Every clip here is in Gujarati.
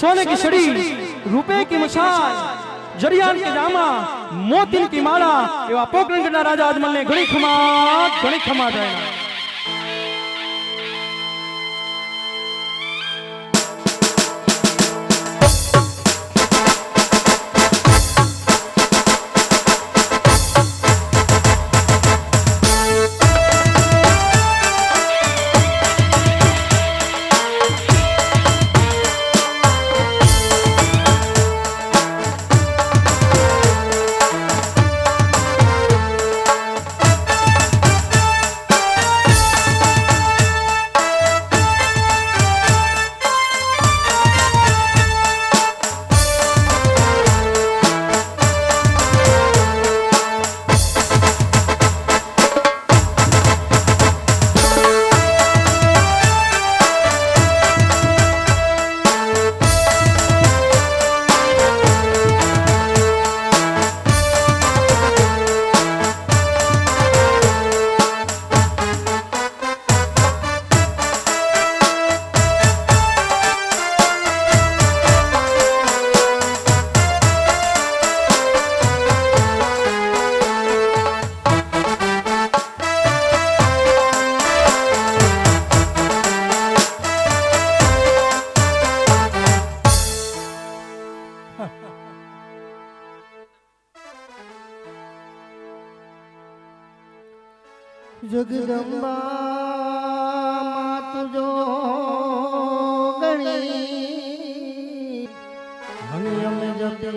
सोने की छड़ी, रुपए की मशाल, जरियान की जामा, मोतिन की माला, एवा पोकरंगना राजा अजमल ने घणी खमा जायना। जगदंबा मात जो गणी हणियम जपे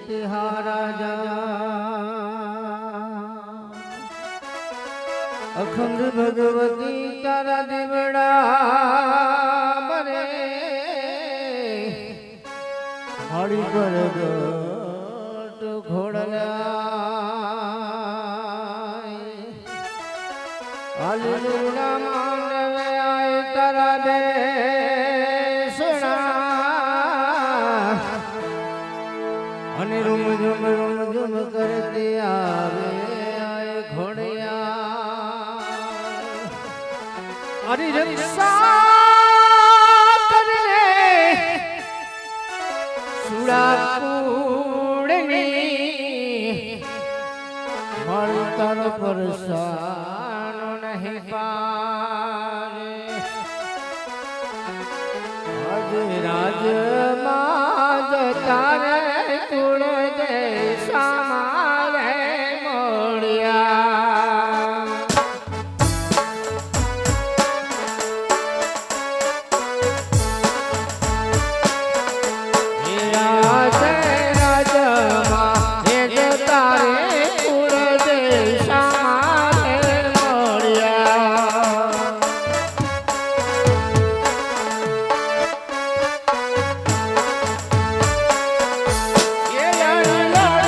तिहारा जा अखंड भगवती तारा दिवड़ा बरे हरि पर घोड़ला अलीला मानवे आए तारा देशना अनि रुम झुम करते आवे आए घोड़िया अरे रक्षा करने सुड़ा कूड़नी हर तरफ परसान नहीं पारे आज राज माज तारे कुड़ दे समारे मोड़िया Yeah.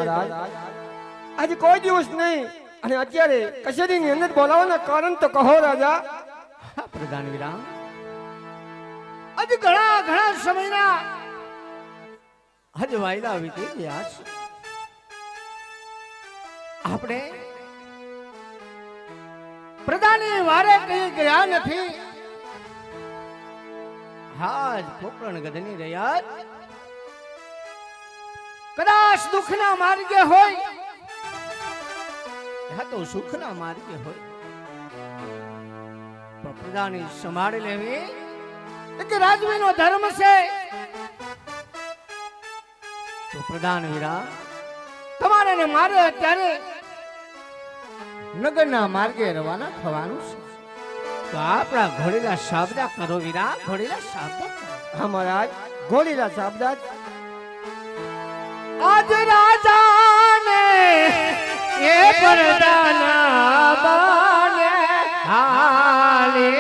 મહારાજ આજે કોઈ દિવસ નહીં અને અત્યારે કચેરીની અંદર બોલાવવાના કારણ તો કહો રાજા. પ્રધાન વીરા, આજે ઘણા ઘણા સમયના આજે વાયદા વીતી ગયા છે. આપણે પ્રધાની વારે કઈ ગયા નથી. હાજ પોકરણ ગધની રહ્યા. કદાચ દુઃખના માર્ગે હોય હા તો સુખના માર્ગે હોય, પણ પ્રધાની સંભાળી લેવી કે રાજવીનો ધર્મ છે. તો પ્રધાન વીરા, તમારે ને મારે અત્યારે નગરના માર્ગે રવાના થવાનું છે. તો આપણા ઘોડીલા શાબદા કરો વીરા, ઘોડીલા શાબદા કરો. હા મહારાજ, ઘોડીલા શાબદાત. આજ રાજાને એ પ્રધાના બાને હાલે